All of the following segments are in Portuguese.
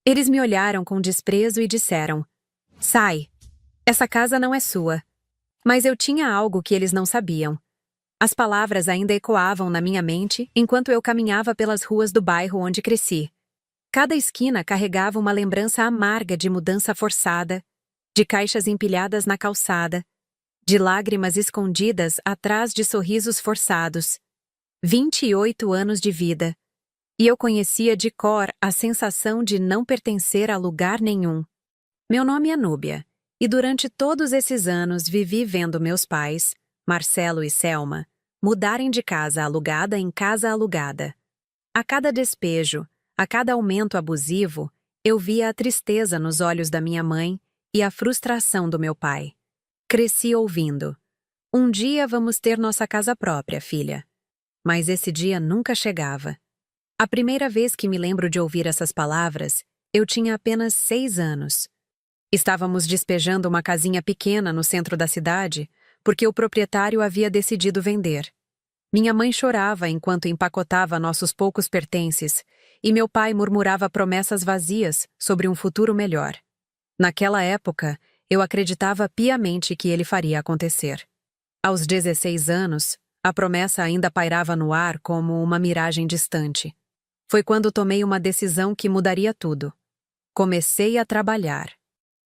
Eles me olharam com desprezo e disseram: Sai, essa casa não é sua. Mas eu tinha algo que eles não sabiam. As palavras ainda ecoavam na minha mente enquanto eu caminhava pelas ruas do bairro onde cresci. Cada esquina carregava uma lembrança amarga de mudança forçada, de caixas empilhadas na calçada, de lágrimas escondidas atrás de sorrisos forçados. 28 anos de vida. E eu conhecia de cor a sensação de não pertencer a lugar nenhum. Meu nome é Núbia, e durante todos esses anos vivi vendo meus pais, Marcelo e Selma, mudarem de casa alugada em casa alugada. A cada despejo, a cada aumento abusivo, eu via a tristeza nos olhos da minha mãe e a frustração do meu pai. Cresci ouvindo: um dia vamos ter nossa casa própria, filha. Mas esse dia nunca chegava. A primeira vez que me lembro de ouvir essas palavras, eu tinha apenas 6 anos. Estávamos despejando uma casinha pequena no centro da cidade, porque o proprietário havia decidido vender. Minha mãe chorava enquanto empacotava nossos poucos pertences, e meu pai murmurava promessas vazias sobre um futuro melhor. Naquela época, eu acreditava piamente que ele faria acontecer. Aos 16 anos, a promessa ainda pairava no ar como uma miragem distante. Foi quando tomei uma decisão que mudaria tudo. Comecei a trabalhar.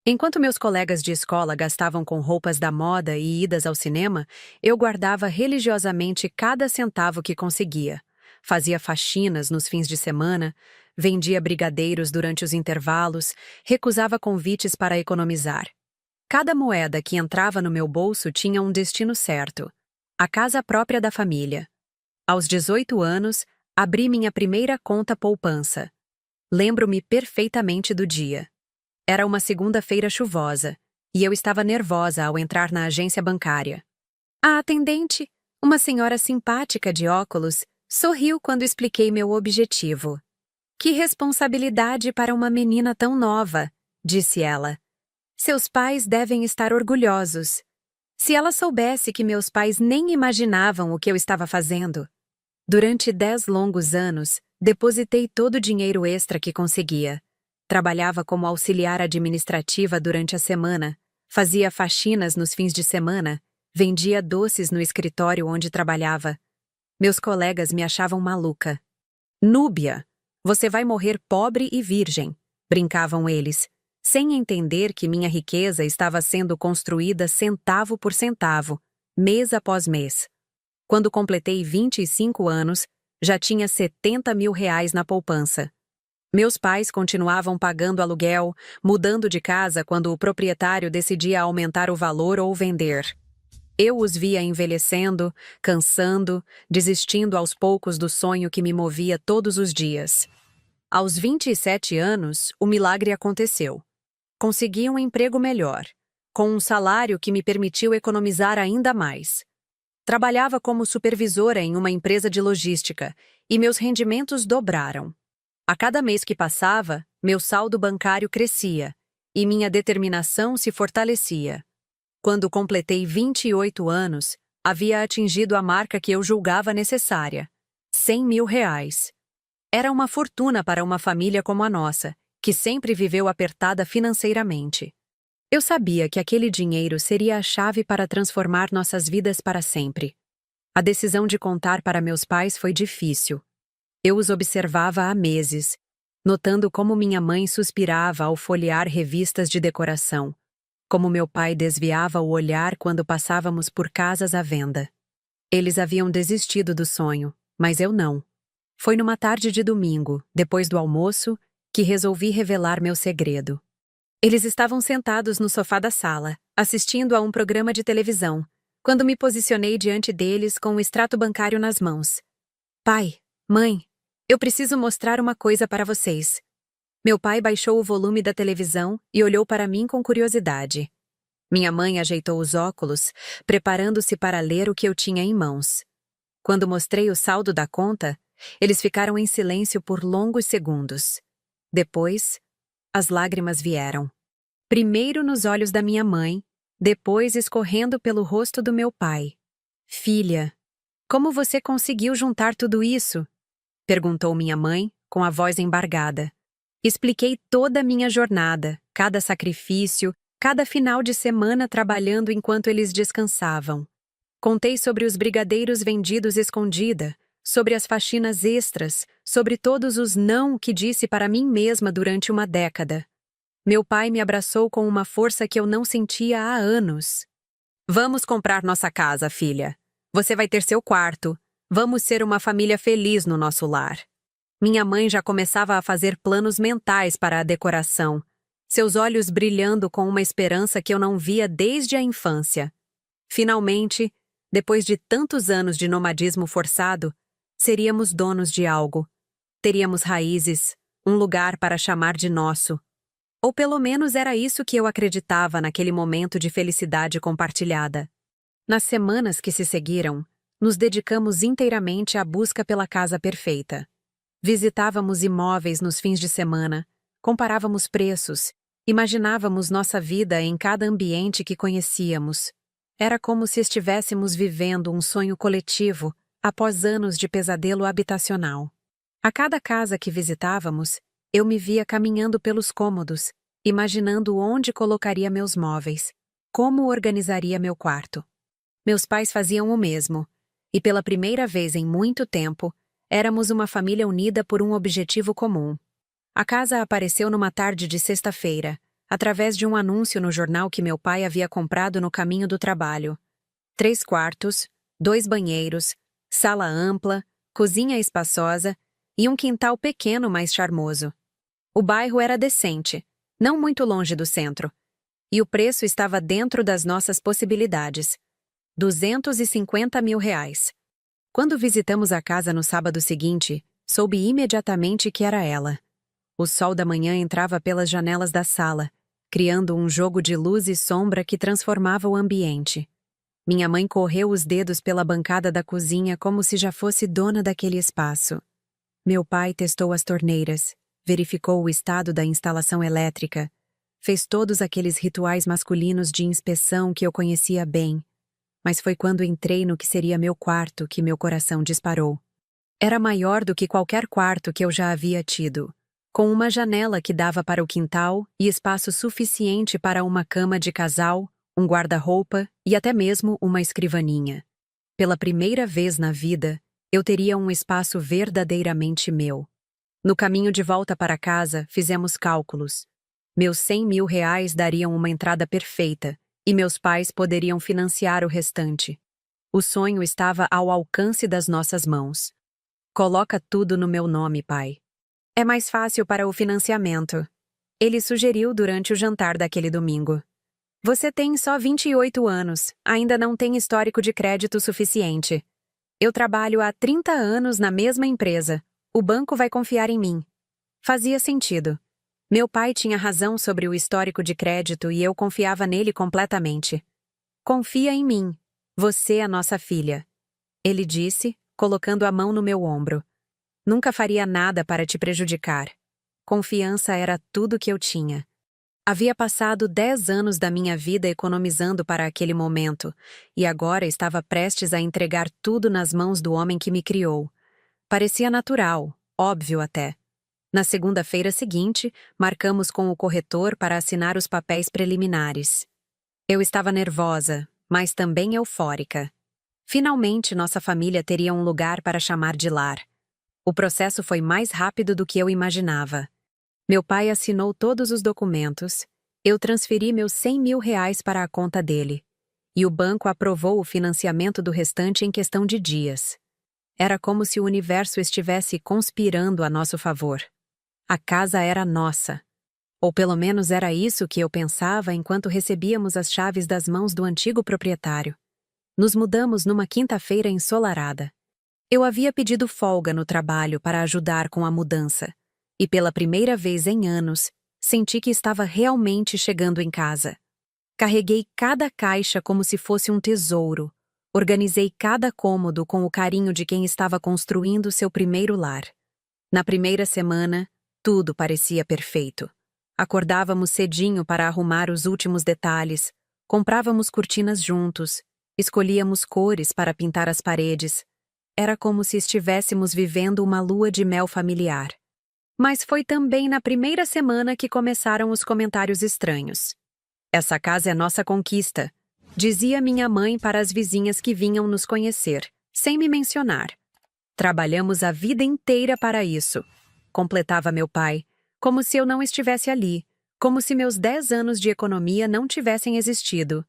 Enquanto meus colegas de escola gastavam com roupas da moda e idas ao cinema, eu guardava religiosamente cada centavo que conseguia. Fazia faxinas nos fins de semana, vendia brigadeiros durante os intervalos, recusava convites para economizar. Cada moeda que entrava no meu bolso tinha um destino certo: a casa própria da família. Aos 18 anos, abri minha primeira conta poupança. Lembro-me perfeitamente do dia. Era uma segunda-feira chuvosa, e eu estava nervosa ao entrar na agência bancária. A atendente, uma senhora simpática de óculos, sorriu quando expliquei meu objetivo. Que responsabilidade para uma menina tão nova, disse ela. Seus pais devem estar orgulhosos. Se ela soubesse que meus pais nem imaginavam o que eu estava fazendo. Durante 10 longos anos, depositei todo o dinheiro extra que conseguia. Trabalhava como auxiliar administrativa durante a semana, fazia faxinas nos fins de semana, vendia doces no escritório onde trabalhava. Meus colegas me achavam maluca. Núbia, você vai morrer pobre e virgem, brincavam eles, sem entender que minha riqueza estava sendo construída centavo por centavo, mês após mês. Quando completei 25 anos, já tinha 70 mil reais na poupança. Meus pais continuavam pagando aluguel, mudando de casa quando o proprietário decidia aumentar o valor ou vender. Eu os via envelhecendo, cansando, desistindo aos poucos do sonho que me movia todos os dias. Aos 27 anos, o milagre aconteceu. Consegui um emprego melhor, com um salário que me permitiu economizar ainda mais. Trabalhava como supervisora em uma empresa de logística, e meus rendimentos dobraram. A cada mês que passava, meu saldo bancário crescia, e minha determinação se fortalecia. Quando completei 28 anos, havia atingido a marca que eu julgava necessária: 100 mil reais. Era uma fortuna para uma família como a nossa, que sempre viveu apertada financeiramente. Eu sabia que aquele dinheiro seria a chave para transformar nossas vidas para sempre. A decisão de contar para meus pais foi difícil. Eu os observava há meses, notando como minha mãe suspirava ao folhear revistas de decoração, como meu pai desviava o olhar quando passávamos por casas à venda. Eles haviam desistido do sonho, mas eu não. Foi numa tarde de domingo, depois do almoço, que resolvi revelar meu segredo. Eles estavam sentados no sofá da sala, assistindo a um programa de televisão, quando me posicionei diante deles com o extrato bancário nas mãos. Pai, mãe, eu preciso mostrar uma coisa para vocês. Meu pai baixou o volume da televisão e olhou para mim com curiosidade. Minha mãe ajeitou os óculos, preparando-se para ler o que eu tinha em mãos. Quando mostrei o saldo da conta, eles ficaram em silêncio por longos segundos. Depois, as lágrimas vieram. Primeiro nos olhos da minha mãe, depois escorrendo pelo rosto do meu pai. Filha, como você conseguiu juntar tudo isso? Perguntou minha mãe, com a voz embargada. Expliquei toda a minha jornada, cada sacrifício, cada final de semana trabalhando enquanto eles descansavam. Contei sobre os brigadeiros vendidos escondida, sobre as faxinas extras, sobre todos os não que disse para mim mesma durante uma década. Meu pai me abraçou com uma força que eu não sentia há anos. Vamos comprar nossa casa, filha. Você vai ter seu quarto. Vamos ser uma família feliz no nosso lar. Minha mãe já começava a fazer planos mentais para a decoração, seus olhos brilhando com uma esperança que eu não via desde a infância. Finalmente, depois de tantos anos de nomadismo forçado, seríamos donos de algo. Teríamos raízes, um lugar para chamar de nosso. Ou pelo menos era isso que eu acreditava naquele momento de felicidade compartilhada. Nas semanas que se seguiram, nos dedicamos inteiramente à busca pela casa perfeita. Visitávamos imóveis nos fins de semana, comparávamos preços, imaginávamos nossa vida em cada ambiente que conhecíamos. Era como se estivéssemos vivendo um sonho coletivo após anos de pesadelo habitacional. A cada casa que visitávamos, eu me via caminhando pelos cômodos, imaginando onde colocaria meus móveis, como organizaria meu quarto. Meus pais faziam o mesmo, e pela primeira vez em muito tempo, éramos uma família unida por um objetivo comum. A casa apareceu numa tarde de sexta-feira, através de um anúncio no jornal que meu pai havia comprado no caminho do trabalho. 3 quartos, 2 banheiros, sala ampla, cozinha espaçosa e um quintal pequeno mais charmoso. O bairro era decente, não muito longe do centro, e o preço estava dentro das nossas possibilidades. R$ 250 mil. Quando visitamos a casa no sábado seguinte, soube imediatamente que era ela. O sol da manhã entrava pelas janelas da sala, criando um jogo de luz e sombra que transformava o ambiente. Minha mãe correu os dedos pela bancada da cozinha como se já fosse dona daquele espaço. Meu pai testou as torneiras, verificou o estado da instalação elétrica, fez todos aqueles rituais masculinos de inspeção que eu conhecia bem. Mas foi quando entrei no que seria meu quarto que meu coração disparou. Era maior do que qualquer quarto que eu já havia tido, com uma janela que dava para o quintal e espaço suficiente para uma cama de casal, um guarda-roupa e até mesmo uma escrivaninha. Pela primeira vez na vida, eu teria um espaço verdadeiramente meu. No caminho de volta para casa, fizemos cálculos. Meus R$ 100 mil dariam uma entrada perfeita, e meus pais poderiam financiar o restante. O sonho estava ao alcance das nossas mãos. Coloca tudo no meu nome, pai. É mais fácil para o financiamento. Ele sugeriu durante o jantar daquele domingo. Você tem só 28 anos, ainda não tem histórico de crédito suficiente. Eu trabalho há 30 anos na mesma empresa. O banco vai confiar em mim. Fazia sentido. Meu pai tinha razão sobre o histórico de crédito e eu confiava nele completamente. Confia em mim. Você é nossa filha. Ele disse, colocando a mão no meu ombro. Nunca faria nada para te prejudicar. Confiança era tudo que eu tinha. Havia passado 10 anos da minha vida economizando para aquele momento, e agora estava prestes a entregar tudo nas mãos do homem que me criou. Parecia natural, óbvio até. Na segunda-feira seguinte, marcamos com o corretor para assinar os papéis preliminares. Eu estava nervosa, mas também eufórica. Finalmente, nossa família teria um lugar para chamar de lar. O processo foi mais rápido do que eu imaginava. Meu pai assinou todos os documentos, eu transferi meus R$ 100 mil para a conta dele, e o banco aprovou o financiamento do restante em questão de dias. Era como se o universo estivesse conspirando a nosso favor. A casa era nossa. Ou pelo menos era isso que eu pensava enquanto recebíamos as chaves das mãos do antigo proprietário. Nos mudamos numa quinta-feira ensolarada. Eu havia pedido folga no trabalho para ajudar com a mudança, e pela primeira vez em anos, senti que estava realmente chegando em casa. Carreguei cada caixa como se fosse um tesouro, organizei cada cômodo com o carinho de quem estava construindo seu primeiro lar. Na primeira semana, tudo parecia perfeito. Acordávamos cedinho para arrumar os últimos detalhes, comprávamos cortinas juntos, escolhíamos cores para pintar as paredes. Era como se estivéssemos vivendo uma lua de mel familiar. Mas foi também na primeira semana que começaram os comentários estranhos. Essa casa é nossa conquista, dizia minha mãe para as vizinhas que vinham nos conhecer, sem me mencionar. Trabalhamos a vida inteira para isso, completava meu pai, como se eu não estivesse ali, como se meus 10 anos de economia não tivessem existido.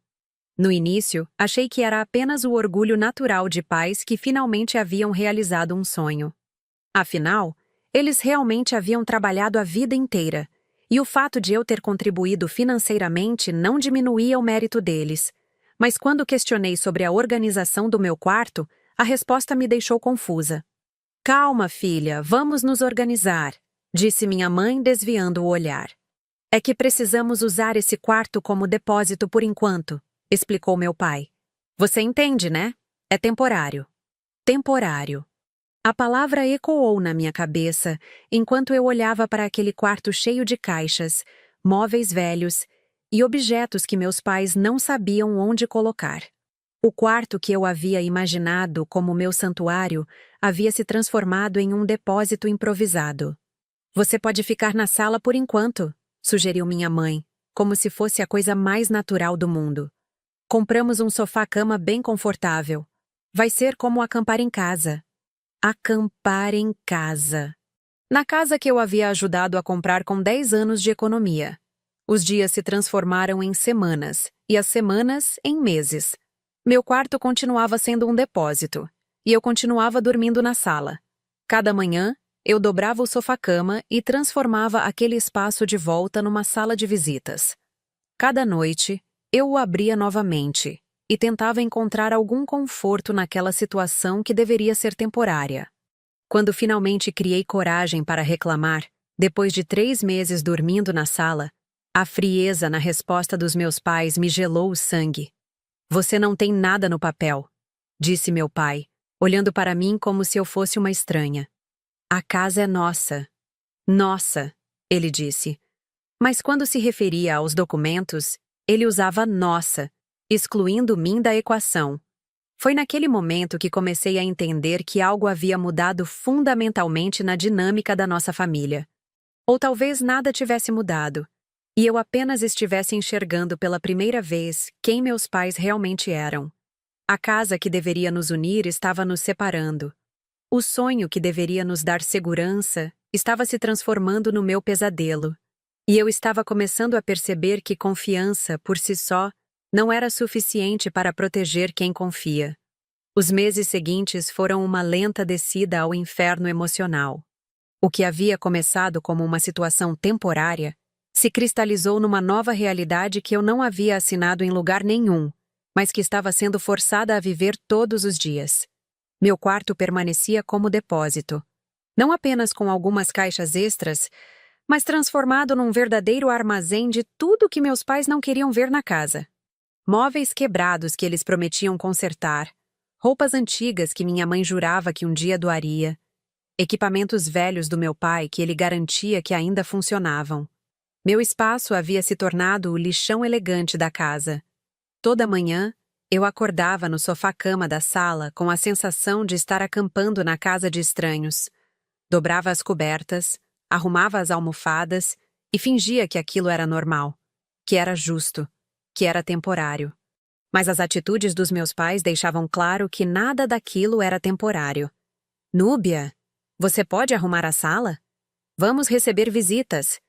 No início, achei que era apenas o orgulho natural de pais que finalmente haviam realizado um sonho. Afinal, eles realmente haviam trabalhado a vida inteira, e o fato de eu ter contribuído financeiramente não diminuía o mérito deles. Mas quando questionei sobre a organização do meu quarto, a resposta me deixou confusa. Calma, filha, vamos nos organizar, disse minha mãe, desviando o olhar. É que precisamos usar esse quarto como depósito por enquanto, explicou meu pai. Você entende, né? É temporário. Temporário. A palavra ecoou na minha cabeça enquanto eu olhava para aquele quarto cheio de caixas, móveis velhos e objetos que meus pais não sabiam onde colocar. O quarto que eu havia imaginado como meu santuário havia se transformado em um depósito improvisado. Você pode ficar na sala por enquanto, sugeriu minha mãe, como se fosse a coisa mais natural do mundo. Compramos um sofá-cama bem confortável. Vai ser como acampar em casa. Acampar em casa. Na casa que eu havia ajudado a comprar com 10 anos de economia. Os dias se transformaram em semanas, e as semanas em meses. Meu quarto continuava sendo um depósito, e eu continuava dormindo na sala. Cada manhã, eu dobrava o sofá-cama e transformava aquele espaço de volta numa sala de visitas. Cada noite, eu o abria novamente e tentava encontrar algum conforto naquela situação que deveria ser temporária. Quando finalmente criei coragem para reclamar, depois de 3 meses dormindo na sala, a frieza na resposta dos meus pais me gelou o sangue. Você não tem nada no papel, disse meu pai, olhando para mim como se eu fosse uma estranha. A casa é nossa. Nossa, ele disse. Mas quando se referia aos documentos, ele usava nossa, excluindo mim da equação. Foi naquele momento que comecei a entender que algo havia mudado fundamentalmente na dinâmica da nossa família. Ou talvez nada tivesse mudado, e eu apenas estivesse enxergando pela primeira vez quem meus pais realmente eram. A casa que deveria nos unir estava nos separando. O sonho que deveria nos dar segurança estava se transformando no meu pesadelo. E eu estava começando a perceber que confiança, por si só, não era suficiente para proteger quem confia. Os meses seguintes foram uma lenta descida ao inferno emocional. O que havia começado como uma situação temporária se cristalizou numa nova realidade que eu não havia assinado em lugar nenhum, mas que estava sendo forçada a viver todos os dias. Meu quarto permanecia como depósito, não apenas com algumas caixas extras, mas transformado num verdadeiro armazém de tudo que meus pais não queriam ver na casa. Móveis quebrados que eles prometiam consertar, roupas antigas que minha mãe jurava que um dia doaria, equipamentos velhos do meu pai que ele garantia que ainda funcionavam. Meu espaço havia se tornado o lixão elegante da casa. Toda manhã, eu acordava no sofá-cama da sala com a sensação de estar acampando na casa de estranhos. Dobrava as cobertas, arrumava as almofadas e fingia que aquilo era normal, que era justo, que era temporário. Mas as atitudes dos meus pais deixavam claro que nada daquilo era temporário. Núbia, você pode arrumar a sala? Vamos receber visitas,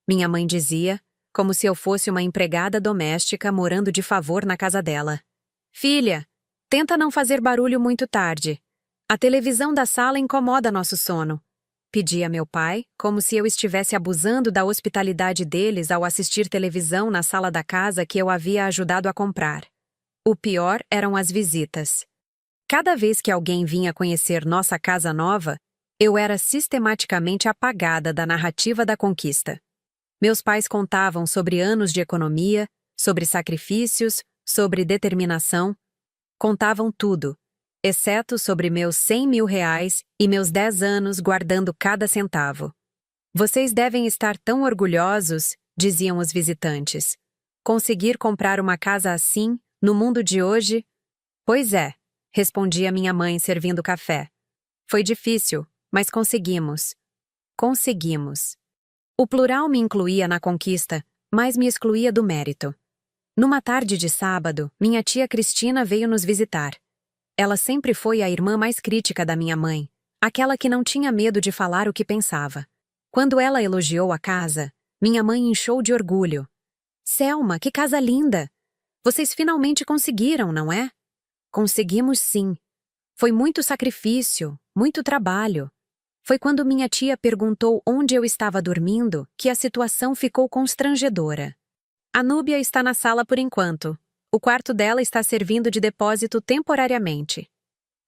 minha mãe dizia, como se eu fosse uma empregada doméstica morando de favor na casa dela. Filha, tenta não fazer barulho muito tarde. A televisão da sala incomoda nosso sono. Pedia meu pai, como se eu estivesse abusando da hospitalidade deles ao assistir televisão na sala da casa que eu havia ajudado a comprar. O pior eram as visitas. Cada vez que alguém vinha conhecer nossa casa nova, eu era sistematicamente apagada da narrativa da conquista. Meus pais contavam sobre anos de economia, sobre sacrifícios, sobre determinação. Contavam tudo, exceto sobre meus 100 mil reais e meus 10 anos guardando cada centavo. Vocês devem estar tão orgulhosos, diziam os visitantes. Conseguir comprar uma casa assim, no mundo de hoje? Pois é, respondia minha mãe servindo café. Foi difícil, mas conseguimos. Conseguimos. O plural me incluía na conquista, mas me excluía do mérito. Numa tarde de sábado, minha tia Cristina veio nos visitar. Ela sempre foi a irmã mais crítica da minha mãe, aquela que não tinha medo de falar o que pensava. Quando ela elogiou a casa, minha mãe inchou de orgulho. Selma, que casa linda! Vocês finalmente conseguiram, não é? Conseguimos sim. Foi muito sacrifício, muito trabalho. Foi quando minha tia perguntou onde eu estava dormindo que a situação ficou constrangedora. A Núbia está na sala por enquanto. O quarto dela está servindo de depósito temporariamente.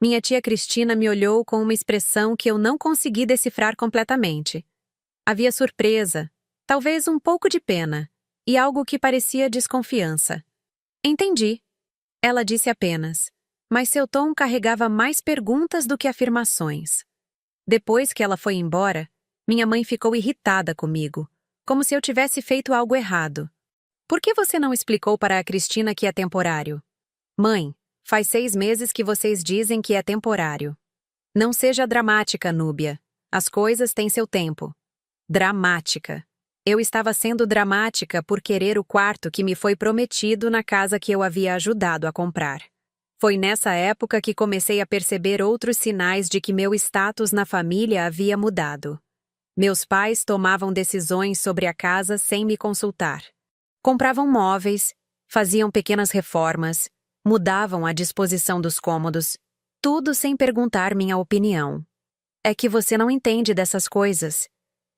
Minha tia Cristina me olhou com uma expressão que eu não consegui decifrar completamente. Havia surpresa, talvez um pouco de pena, e algo que parecia desconfiança. Entendi. Ela disse apenas, mas seu tom carregava mais perguntas do que afirmações. Depois que ela foi embora, minha mãe ficou irritada comigo, como se eu tivesse feito algo errado. Por que você não explicou para a Cristina que é temporário? Mãe, faz 6 meses que vocês dizem que é temporário. Não seja dramática, Núbia. As coisas têm seu tempo. Dramática. Eu estava sendo dramática por querer o quarto que me foi prometido na casa que eu havia ajudado a comprar. Foi nessa época que comecei a perceber outros sinais de que meu status na família havia mudado. Meus pais tomavam decisões sobre a casa sem me consultar. Compravam móveis, faziam pequenas reformas, mudavam a disposição dos cômodos, tudo sem perguntar minha opinião. É que você não entende dessas coisas.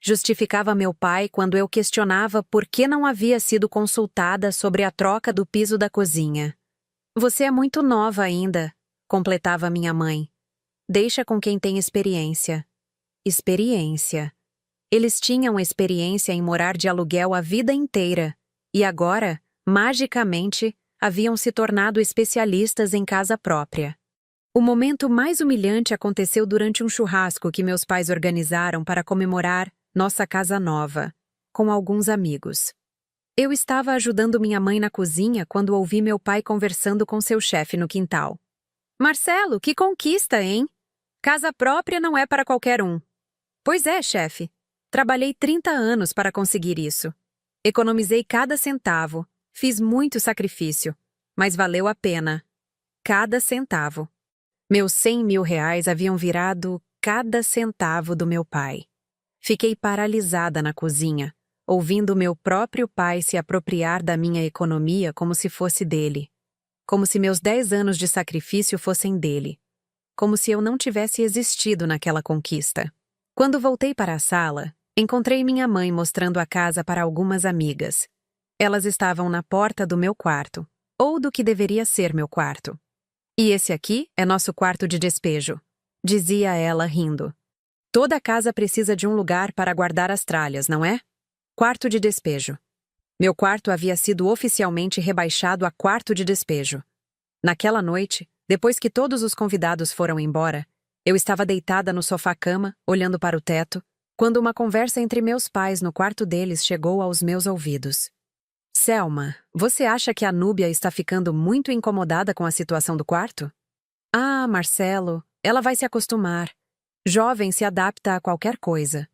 Justificava meu pai quando eu questionava por que não havia sido consultada sobre a troca do piso da cozinha. Você é muito nova ainda, completava minha mãe. Deixa com quem tem experiência. Experiência. Eles tinham experiência em morar de aluguel a vida inteira. E agora, magicamente, haviam se tornado especialistas em casa própria. O momento mais humilhante aconteceu durante um churrasco que meus pais organizaram para comemorar nossa casa nova, com alguns amigos. Eu estava ajudando minha mãe na cozinha quando ouvi meu pai conversando com seu chefe no quintal. Marcelo, que conquista, hein? Casa própria não é para qualquer um. Pois é, chefe. Trabalhei 30 anos para conseguir isso. Economizei cada centavo, fiz muito sacrifício, mas valeu a pena. Cada centavo. Meus 100 mil reais haviam virado cada centavo do meu pai. Fiquei paralisada na cozinha, ouvindo meu próprio pai se apropriar da minha economia como se fosse dele. Como se meus 10 anos de sacrifício fossem dele. Como se eu não tivesse existido naquela conquista. Quando voltei para a sala, encontrei minha mãe mostrando a casa para algumas amigas. Elas estavam na porta do meu quarto, ou do que deveria ser meu quarto. E esse aqui é nosso quarto de despejo, dizia ela rindo. Toda casa precisa de um lugar para guardar as tralhas, não é? Quarto de despejo. Meu quarto havia sido oficialmente rebaixado a quarto de despejo. Naquela noite, depois que todos os convidados foram embora, eu estava deitada no sofá-cama, olhando para o teto, quando uma conversa entre meus pais no quarto deles chegou aos meus ouvidos. Selma, você acha que a Núbia está ficando muito incomodada com a situação do quarto? Ah, Marcelo, ela vai se acostumar. Jovem se adapta a qualquer coisa.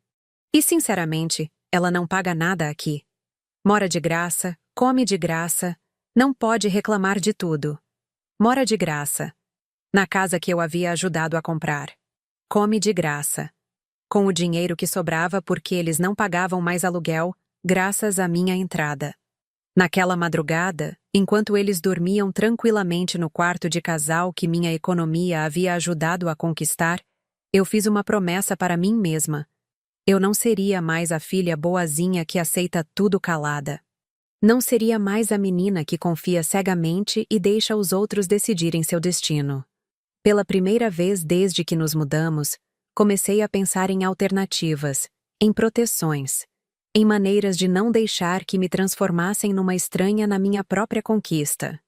E, sinceramente, ela não paga nada aqui. Mora de graça, come de graça, não pode reclamar de tudo. Mora de graça. Na casa que eu havia ajudado a comprar. Come de graça. Com o dinheiro que sobrava porque eles não pagavam mais aluguel, graças à minha entrada. Naquela madrugada, enquanto eles dormiam tranquilamente no quarto de casal que minha economia havia ajudado a conquistar, eu fiz uma promessa para mim mesma. Eu não seria mais a filha boazinha que aceita tudo calada. Não seria mais a menina que confia cegamente e deixa os outros decidirem seu destino. Pela primeira vez desde que nos mudamos, comecei a pensar em alternativas, em proteções, em maneiras de não deixar que me transformassem numa estranha na minha própria conquista.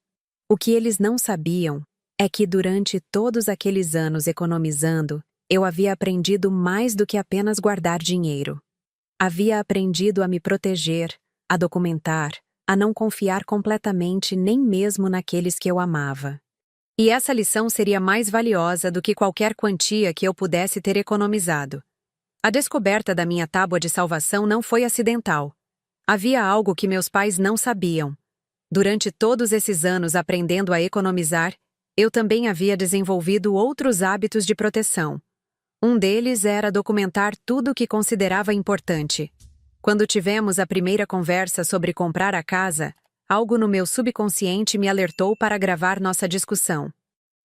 O que eles não sabiam é que durante todos aqueles anos economizando, eu havia aprendido mais do que apenas guardar dinheiro. Havia aprendido a me proteger, a documentar, a não confiar completamente nem mesmo naqueles que eu amava. E essa lição seria mais valiosa do que qualquer quantia que eu pudesse ter economizado. A descoberta da minha tábua de salvação não foi acidental. Havia algo que meus pais não sabiam. Durante todos esses anos aprendendo a economizar, eu também havia desenvolvido outros hábitos de proteção. Um deles era documentar tudo o que considerava importante. Quando tivemos a primeira conversa sobre comprar a casa, algo no meu subconsciente me alertou para gravar nossa discussão.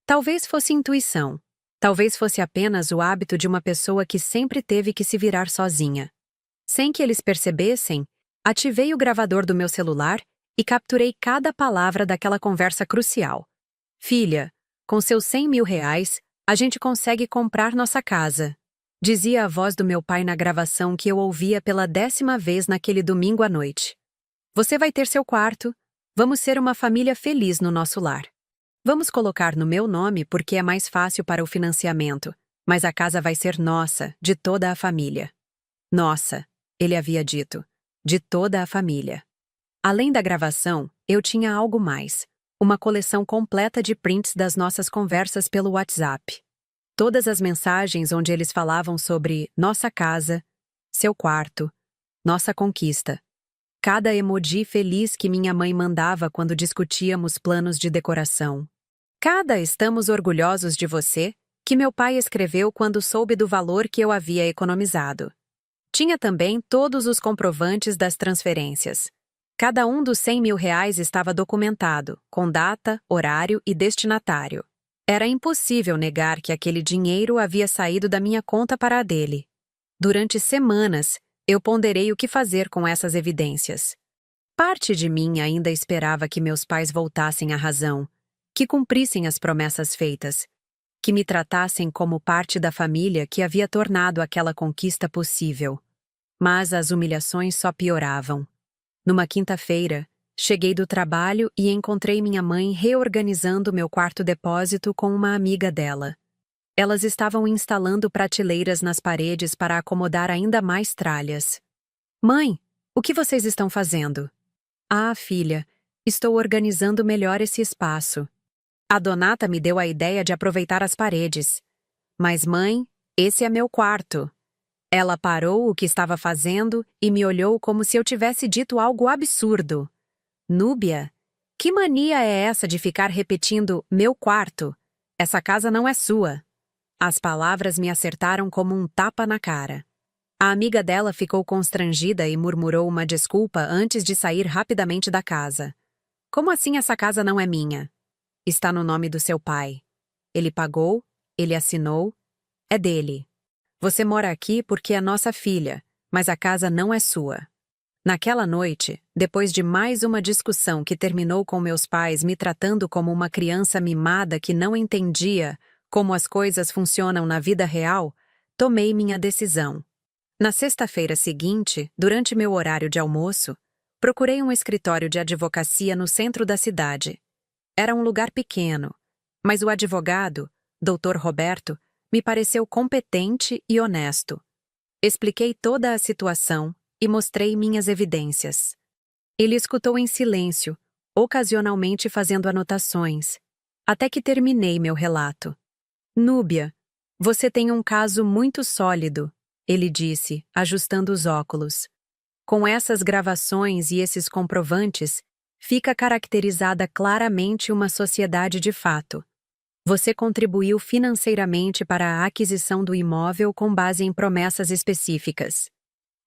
Talvez fosse intuição. Talvez fosse apenas o hábito de uma pessoa que sempre teve que se virar sozinha. Sem que eles percebessem, ativei o gravador do meu celular e capturei cada palavra daquela conversa crucial. Filha, com seus 100 mil reais, a gente consegue comprar nossa casa. Dizia a voz do meu pai na gravação que eu ouvia pela 10ª vez naquele domingo à noite. Você vai ter seu quarto. Vamos ser uma família feliz no nosso lar. Vamos colocar no meu nome porque é mais fácil para o financiamento, mas a casa vai ser nossa, de toda a família. Nossa, ele havia dito, de toda a família. Além da gravação, eu tinha algo mais. Uma coleção completa de prints das nossas conversas pelo WhatsApp. Todas as mensagens onde eles falavam sobre nossa casa, seu quarto, nossa conquista. Cada emoji feliz que minha mãe mandava quando discutíamos planos de decoração. Cada "estamos orgulhosos de você" que meu pai escreveu quando soube do valor que eu havia economizado. Tinha também todos os comprovantes das transferências. Cada um dos 100 mil reais estava documentado, com data, horário e destinatário. Era impossível negar que aquele dinheiro havia saído da minha conta para a dele. Durante semanas, eu ponderei o que fazer com essas evidências. Parte de mim ainda esperava que meus pais voltassem à razão, que cumprissem as promessas feitas, que me tratassem como parte da família que havia tornado aquela conquista possível. Mas as humilhações só pioravam. Numa quinta-feira, cheguei do trabalho e encontrei minha mãe reorganizando meu quarto-depósito com uma amiga dela. Elas estavam instalando prateleiras nas paredes para acomodar ainda mais tralhas. Mãe, o que vocês estão fazendo? Ah, filha, estou organizando melhor esse espaço. A Donata me deu a ideia de aproveitar as paredes. Mas mãe, esse é meu quarto. Ela parou o que estava fazendo e me olhou como se eu tivesse dito algo absurdo. Núbia, que mania é essa de ficar repetindo meu quarto? Essa casa não é sua. As palavras me acertaram como um tapa na cara. A amiga dela ficou constrangida e murmurou uma desculpa antes de sair rapidamente da casa. Como assim essa casa não é minha? Está no nome do seu pai. Ele pagou, ele assinou, é dele. Você mora aqui porque é nossa filha, mas a casa não é sua. Naquela noite, depois de mais uma discussão que terminou com meus pais me tratando como uma criança mimada que não entendia como as coisas funcionam na vida real, tomei minha decisão. Na sexta-feira seguinte, durante meu horário de almoço, procurei um escritório de advocacia no centro da cidade. Era um lugar pequeno, mas o advogado, Dr. Roberto, me pareceu competente e honesto. Expliquei toda a situação e mostrei minhas evidências. Ele escutou em silêncio, ocasionalmente fazendo anotações, até que terminei meu relato. Núbia, você tem um caso muito sólido, ele disse, ajustando os óculos. Com essas gravações e esses comprovantes, fica caracterizada claramente uma sociedade de fato. Você contribuiu financeiramente para a aquisição do imóvel com base em promessas específicas.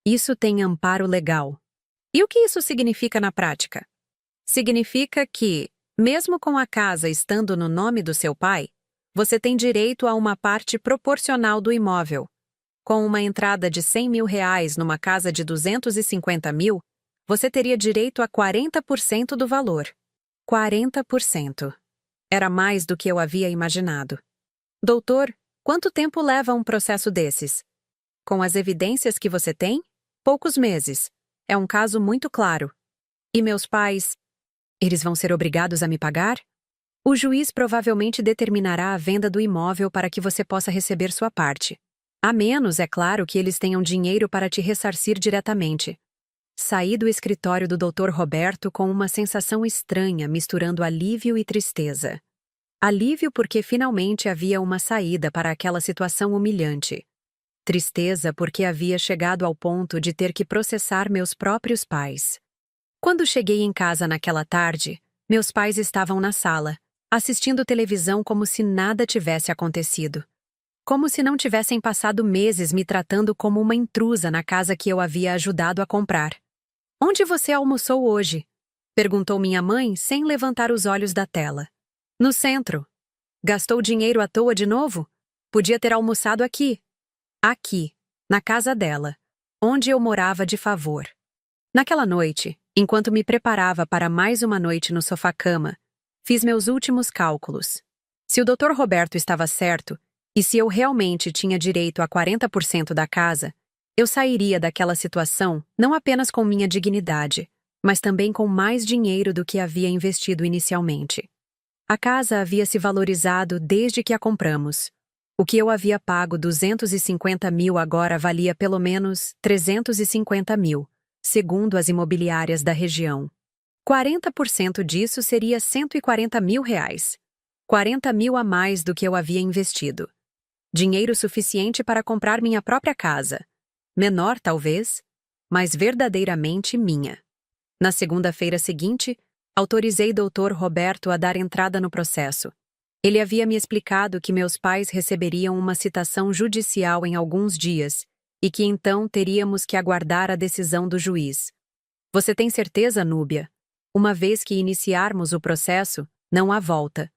Isso tem amparo legal. E o que isso significa na prática? Significa que, mesmo com a casa estando no nome do seu pai, você tem direito a uma parte proporcional do imóvel. Com uma entrada de 100 mil reais numa casa de 250 mil, você teria direito a 40% do valor. 40%. Era mais do que eu havia imaginado. Doutor, quanto tempo leva um processo desses? Com as evidências que você tem? Poucos meses. É um caso muito claro. E meus pais? Eles vão ser obrigados a me pagar? O juiz provavelmente determinará a venda do imóvel para que você possa receber sua parte. A menos, é claro, que eles tenham dinheiro para te ressarcir diretamente. Saí do escritório do Dr. Roberto com uma sensação estranha, misturando alívio e tristeza. Alívio porque finalmente havia uma saída para aquela situação humilhante. Tristeza porque havia chegado ao ponto de ter que processar meus próprios pais. Quando cheguei em casa naquela tarde, meus pais estavam na sala, assistindo televisão como se nada tivesse acontecido. Como se não tivessem passado meses me tratando como uma intrusa na casa que eu havia ajudado a comprar. "Onde você almoçou hoje?" perguntou minha mãe sem levantar os olhos da tela. "No centro." "Gastou dinheiro à toa de novo? Podia ter almoçado aqui." Aqui, na casa dela, onde eu morava de favor. Naquela noite, enquanto me preparava para mais uma noite no sofá-cama, fiz meus últimos cálculos. Se o Dr. Roberto estava certo, e se eu realmente tinha direito a 40% da casa, eu sairia daquela situação não apenas com minha dignidade, mas também com mais dinheiro do que havia investido inicialmente. A casa havia se valorizado desde que a compramos. O que eu havia pago 250 mil agora valia pelo menos 350 mil, segundo as imobiliárias da região. 40% disso seria 140 mil reais. 40 mil a mais do que eu havia investido. Dinheiro suficiente para comprar minha própria casa. Menor, talvez, mas verdadeiramente minha. Na segunda-feira seguinte, autorizei Dr. Roberto a dar entrada no processo. Ele havia me explicado que meus pais receberiam uma citação judicial em alguns dias e que então teríamos que aguardar a decisão do juiz. "Você tem certeza, Núbia? Uma vez que iniciarmos o processo, não há volta.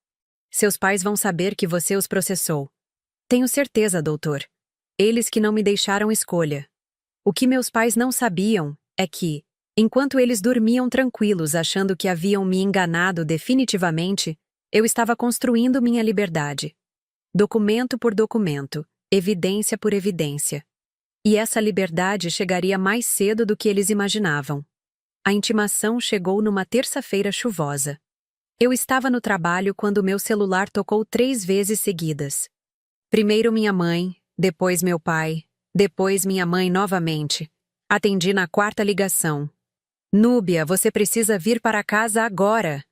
Seus pais vão saber que você os processou." "Tenho certeza, doutor. Eles que não me deixaram escolha." O que meus pais não sabiam é que, enquanto eles dormiam tranquilos achando que haviam me enganado definitivamente, eu estava construindo minha liberdade. Documento por documento, evidência por evidência. E essa liberdade chegaria mais cedo do que eles imaginavam. A intimação chegou numa terça-feira chuvosa. Eu estava no trabalho quando meu celular tocou 3 vezes seguidas. Primeiro minha mãe, depois meu pai, depois minha mãe novamente. Atendi na 4ª ligação. "Núbia, você precisa vir para casa agora."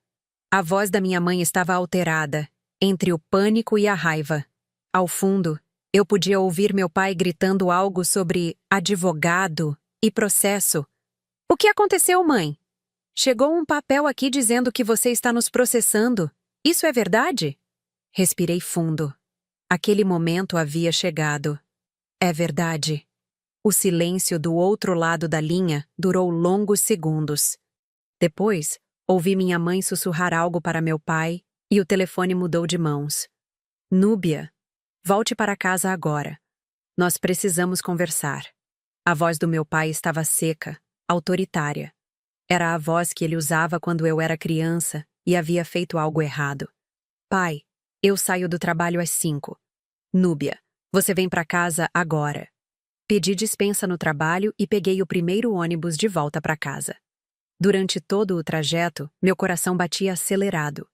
A voz da minha mãe estava alterada, entre o pânico e a raiva. Ao fundo, eu podia ouvir meu pai gritando algo sobre advogado e processo. "O que aconteceu, mãe?" "Chegou um papel aqui dizendo que você está nos processando. Isso é verdade?" Respirei fundo. Aquele momento havia chegado. É verdade. O silêncio do outro lado da linha durou longos segundos. Depois, ouvi minha mãe sussurrar algo para meu pai e o telefone mudou de mãos. "Núbia, volte para casa agora. Nós precisamos conversar." A voz do meu pai estava seca, autoritária. Era a voz que ele usava quando eu era criança e havia feito algo errado. "Pai, eu saio do trabalho às 5. Núbia, você vem para casa agora." Pedi dispensa no trabalho e peguei o primeiro ônibus de volta para casa. Durante todo o trajeto, meu coração batia acelerado.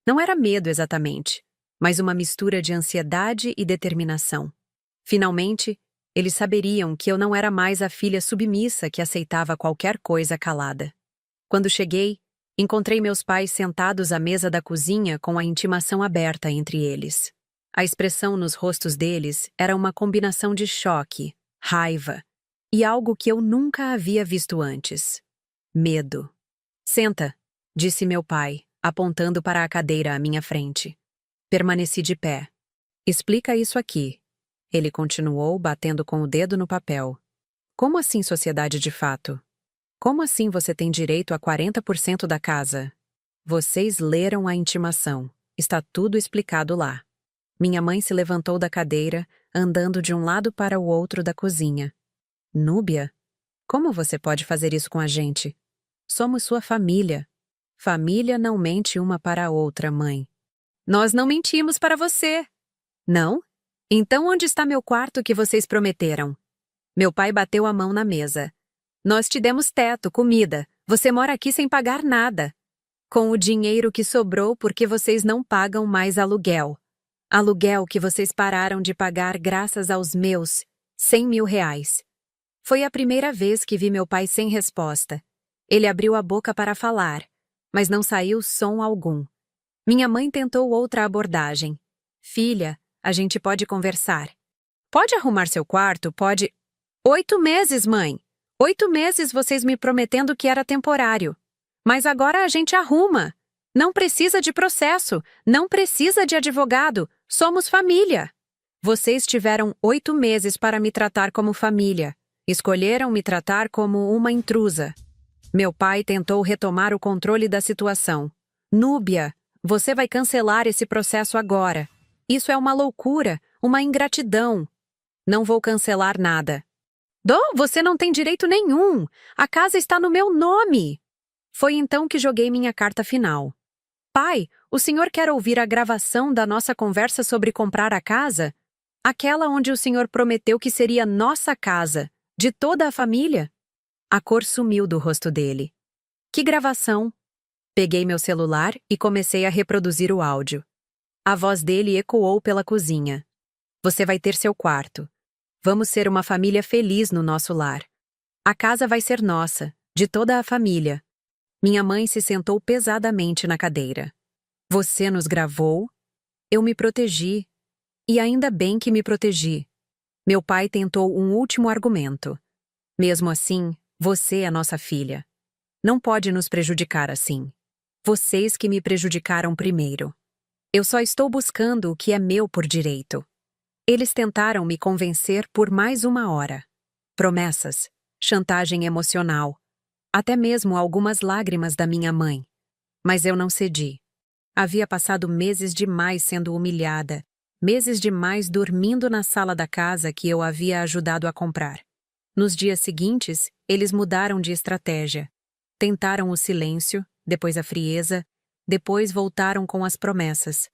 Não era medo exatamente, mas uma mistura de ansiedade e determinação. Finalmente, eles saberiam que eu não era mais a filha submissa que aceitava qualquer coisa calada. Quando cheguei, encontrei meus pais sentados à mesa da cozinha com a intimação aberta entre eles. A expressão nos rostos deles era uma combinação de choque, raiva e algo que eu nunca havia visto antes. Medo. "Senta", disse meu pai, apontando para a cadeira à minha frente. Permaneci de pé. "Explica isso aqui." Ele continuou, batendo com o dedo no papel. "Como assim sociedade de fato? Como assim você tem direito a 40% da casa? Vocês leram a intimação. Está tudo explicado lá." Minha mãe se levantou da cadeira, andando de um lado para o outro da cozinha. "Núbia, como você pode fazer isso com a gente? Somos sua família." "Família não mente uma para a outra, mãe." "Nós não mentimos para você." "Não? Então onde está meu quarto que vocês prometeram?" Meu pai bateu a mão na mesa. "Nós te demos teto, comida. Você mora aqui sem pagar nada. Com o dinheiro que sobrou porque vocês não pagam mais aluguel. Aluguel que vocês pararam de pagar graças aos meus 100 mil reais." Foi a primeira vez que vi meu pai sem resposta. Ele abriu a boca para falar, mas não saiu som algum. Minha mãe tentou outra abordagem. "Filha, a gente pode conversar." Pode arrumar seu quarto, pode... 8 meses, mãe! 8 meses vocês me prometendo que era temporário. Mas agora a gente arruma. Não precisa de processo, não precisa de advogado, somos família. Vocês tiveram 8 meses para me tratar como família. Escolheram me tratar como uma intrusa. Meu pai tentou retomar o controle da situação. Núbia, você vai cancelar esse processo agora. Isso é uma loucura, uma ingratidão. Não vou cancelar nada. Você não tem direito nenhum. A casa está no meu nome. Foi então que joguei minha carta final. Pai, o senhor quer ouvir a gravação da nossa conversa sobre comprar a casa? Aquela onde o senhor prometeu que seria nossa casa, de toda a família? A cor sumiu do rosto dele. Que gravação? Peguei meu celular e comecei a reproduzir o áudio. A voz dele ecoou pela cozinha. Você vai ter seu quarto. Vamos ser uma família feliz no nosso lar. A casa vai ser nossa, de toda a família. Minha mãe se sentou pesadamente na cadeira. Você nos gravou? Eu me protegi. E ainda bem que me protegi. Meu pai tentou um último argumento. Mesmo assim, você é nossa filha. Não pode nos prejudicar assim. Vocês que me prejudicaram primeiro. Eu só estou buscando o que é meu por direito. Eles tentaram me convencer por mais 1 hora. Promessas, chantagem emocional, até mesmo algumas lágrimas da minha mãe. Mas eu não cedi. Havia passado meses demais sendo humilhada, meses demais dormindo na sala da casa que eu havia ajudado a comprar. Nos dias seguintes, eles mudaram de estratégia. Tentaram o silêncio, depois a frieza, depois voltaram com as promessas.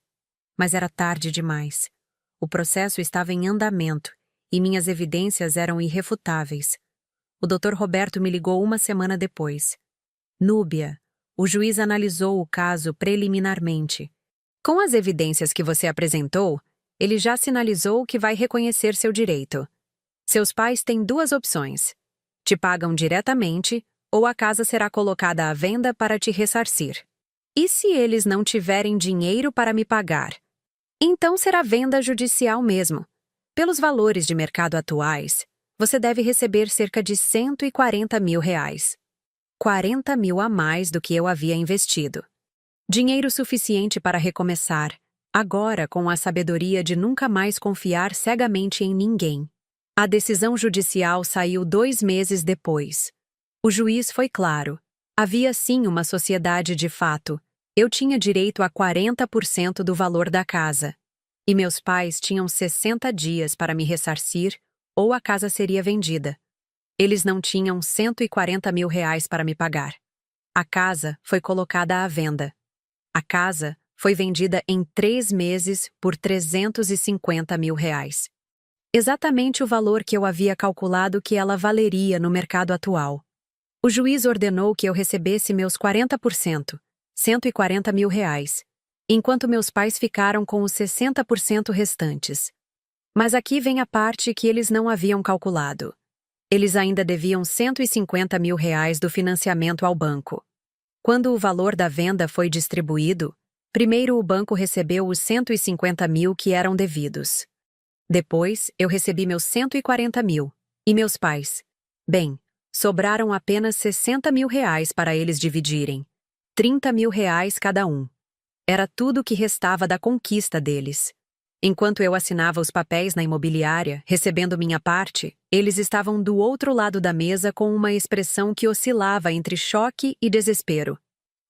Mas era tarde demais. O processo estava em andamento e minhas evidências eram irrefutáveis. O Dr. Roberto me ligou 1 semana depois. Núbia, o juiz analisou o caso preliminarmente. Com as evidências que você apresentou, ele já sinalizou que vai reconhecer seu direito. Seus pais têm 2 opções. Te pagam diretamente ou a casa será colocada à venda para te ressarcir. E se eles não tiverem dinheiro para me pagar? Então será venda judicial mesmo. Pelos valores de mercado atuais, você deve receber cerca de R$140 mil. 40 mil a mais do que eu havia investido. Dinheiro suficiente para recomeçar, agora com a sabedoria de nunca mais confiar cegamente em ninguém. A decisão judicial saiu 2 meses depois. O juiz foi claro. Havia sim uma sociedade de fato. Eu tinha direito a 40% do valor da casa. E meus pais tinham 60 dias para me ressarcir ou a casa seria vendida. Eles não tinham R$140 mil para me pagar. A casa foi colocada à venda. A casa foi vendida em 3 meses por R$350 mil. Exatamente o valor que eu havia calculado que ela valeria no mercado atual. O juiz ordenou que eu recebesse meus 40%, R$140 mil, enquanto meus pais ficaram com os 60% restantes. Mas aqui vem a parte que eles não haviam calculado. Eles ainda deviam R$150 mil do financiamento ao banco. Quando o valor da venda foi distribuído, primeiro o banco recebeu os 150 mil que eram devidos. Depois, eu recebi meus 140 mil. E meus pais? Bem, sobraram apenas 60 mil para eles dividirem. 30 mil cada um. Era tudo o que restava da conquista deles. Enquanto eu assinava os papéis na imobiliária, recebendo minha parte, eles estavam do outro lado da mesa com uma expressão que oscilava entre choque e desespero.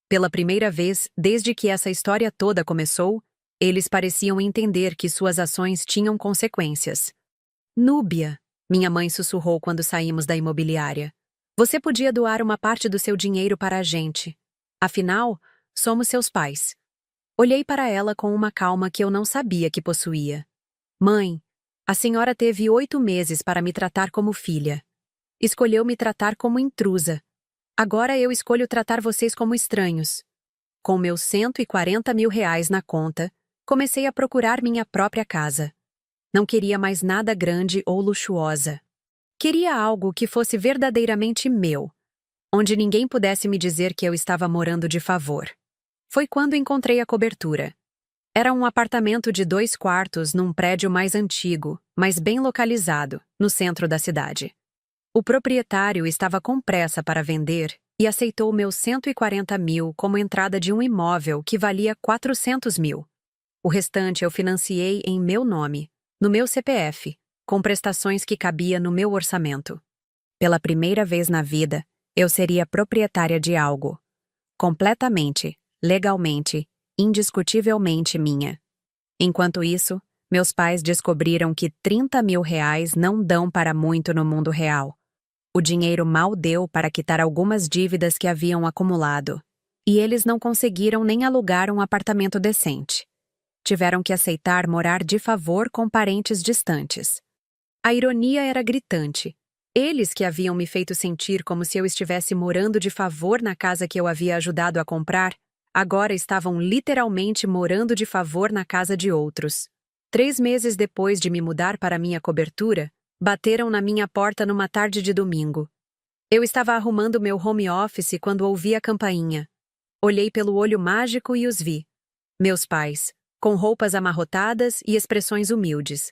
Pela primeira vez, desde que essa história toda começou, eles pareciam entender que suas ações tinham consequências. Núbia, minha mãe sussurrou quando saímos da imobiliária. Você podia doar uma parte do seu dinheiro para a gente. Afinal, somos seus pais. Olhei para ela com uma calma que eu não sabia que possuía. Mãe, a senhora teve 8 meses para me tratar como filha. Escolheu me tratar como intrusa. Agora eu escolho tratar vocês como estranhos. Com meus 140 mil na conta, comecei a procurar minha própria casa. Não queria mais nada grande ou luxuosa. Queria algo que fosse verdadeiramente meu, onde ninguém pudesse me dizer que eu estava morando de favor. Foi quando encontrei a cobertura. Era um apartamento de 2 quartos num prédio mais antigo, mas bem localizado, no centro da cidade. O proprietário estava com pressa para vender e aceitou meus 140 mil como entrada de um imóvel que valia 400 mil. O restante eu financiei em meu nome, no meu CPF, com prestações que cabia no meu orçamento. Pela primeira vez na vida, eu seria proprietária de algo. Completamente, legalmente, indiscutivelmente minha. Enquanto isso, meus pais descobriram que 30 mil reais não dão para muito no mundo real. O dinheiro mal deu para quitar algumas dívidas que haviam acumulado. E eles não conseguiram nem alugar um apartamento decente. Tiveram que aceitar morar de favor com parentes distantes. A ironia era gritante. Eles que haviam me feito sentir como se eu estivesse morando de favor na casa que eu havia ajudado a comprar, agora estavam literalmente morando de favor na casa de outros. 3 meses depois de me mudar para minha cobertura, bateram na minha porta numa tarde de domingo. Eu estava arrumando meu home office quando ouvi a campainha. Olhei pelo olho mágico e os vi. Meus pais, com roupas amarrotadas e expressões humildes.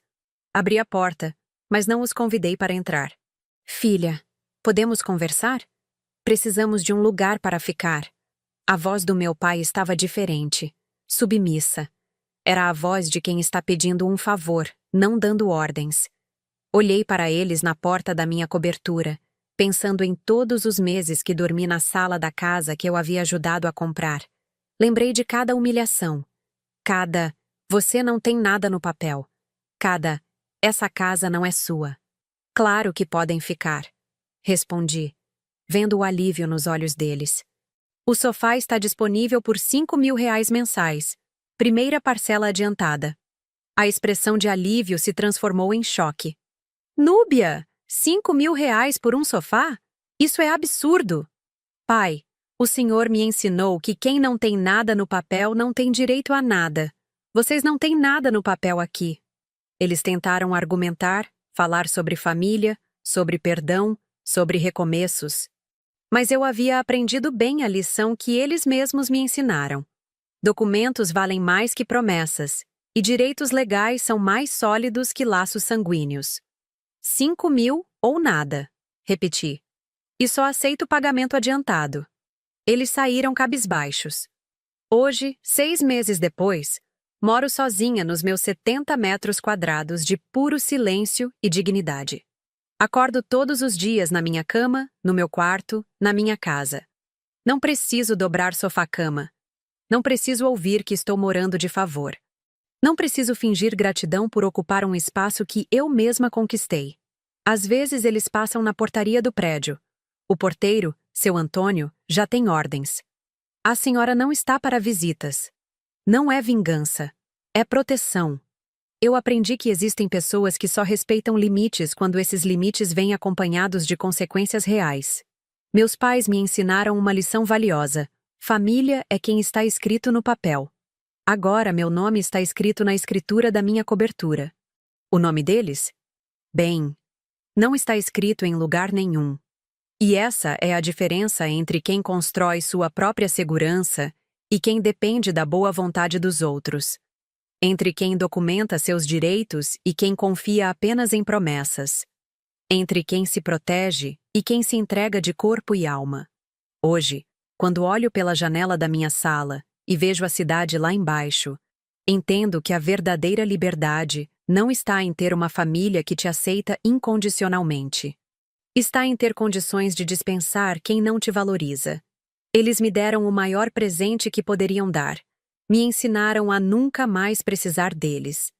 Abri a porta, mas não os convidei para entrar. Filha, podemos conversar? Precisamos de um lugar para ficar. A voz do meu pai estava diferente, submissa. Era a voz de quem está pedindo um favor, não dando ordens. Olhei para eles na porta da minha cobertura, pensando em todos os meses que dormi na sala da casa que eu havia ajudado a comprar. Lembrei de cada humilhação. Cada "você não tem nada no papel". Cada "essa casa não é sua". Claro que podem ficar, respondi, vendo o alívio nos olhos deles. O sofá está disponível por 5 mil reais mensais. Primeira parcela adiantada. A expressão de alívio se transformou em choque. Núbia, 5 mil reais por um sofá? Isso é absurdo. Pai, o senhor me ensinou que quem não tem nada no papel não tem direito a nada. Vocês não têm nada no papel aqui. Eles tentaram argumentar, falar sobre família, sobre perdão, sobre recomeços. Mas eu havia aprendido bem a lição que eles mesmos me ensinaram. Documentos valem mais que promessas, e direitos legais são mais sólidos que laços sanguíneos. 5 mil ou nada, repeti. E só aceito pagamento adiantado. Eles saíram cabisbaixos. Hoje, 6 meses depois, moro sozinha nos meus 70 metros quadrados de puro silêncio e dignidade. Acordo todos os dias na minha cama, no meu quarto, na minha casa. Não preciso dobrar sofá-cama. Não preciso ouvir que estou morando de favor. Não preciso fingir gratidão por ocupar um espaço que eu mesma conquistei. Às vezes eles passam na portaria do prédio. O porteiro, seu Antônio, já tem ordens. A senhora não está para visitas. Não é vingança. É proteção. Eu aprendi que existem pessoas que só respeitam limites quando esses limites vêm acompanhados de consequências reais. Meus pais me ensinaram uma lição valiosa. Família é quem está escrito no papel. Agora meu nome está escrito na escritura da minha cobertura. O nome deles? Bem, não está escrito em lugar nenhum. E essa é a diferença entre quem constrói sua própria segurança e quem depende da boa vontade dos outros. Entre quem documenta seus direitos e quem confia apenas em promessas. Entre quem se protege e quem se entrega de corpo e alma. Hoje, quando olho pela janela da minha sala e vejo a cidade lá embaixo, entendo que a verdadeira liberdade não está em ter uma família que te aceita incondicionalmente. Está em ter condições de dispensar quem não te valoriza. Eles me deram o maior presente que poderiam dar. Me ensinaram a nunca mais precisar deles.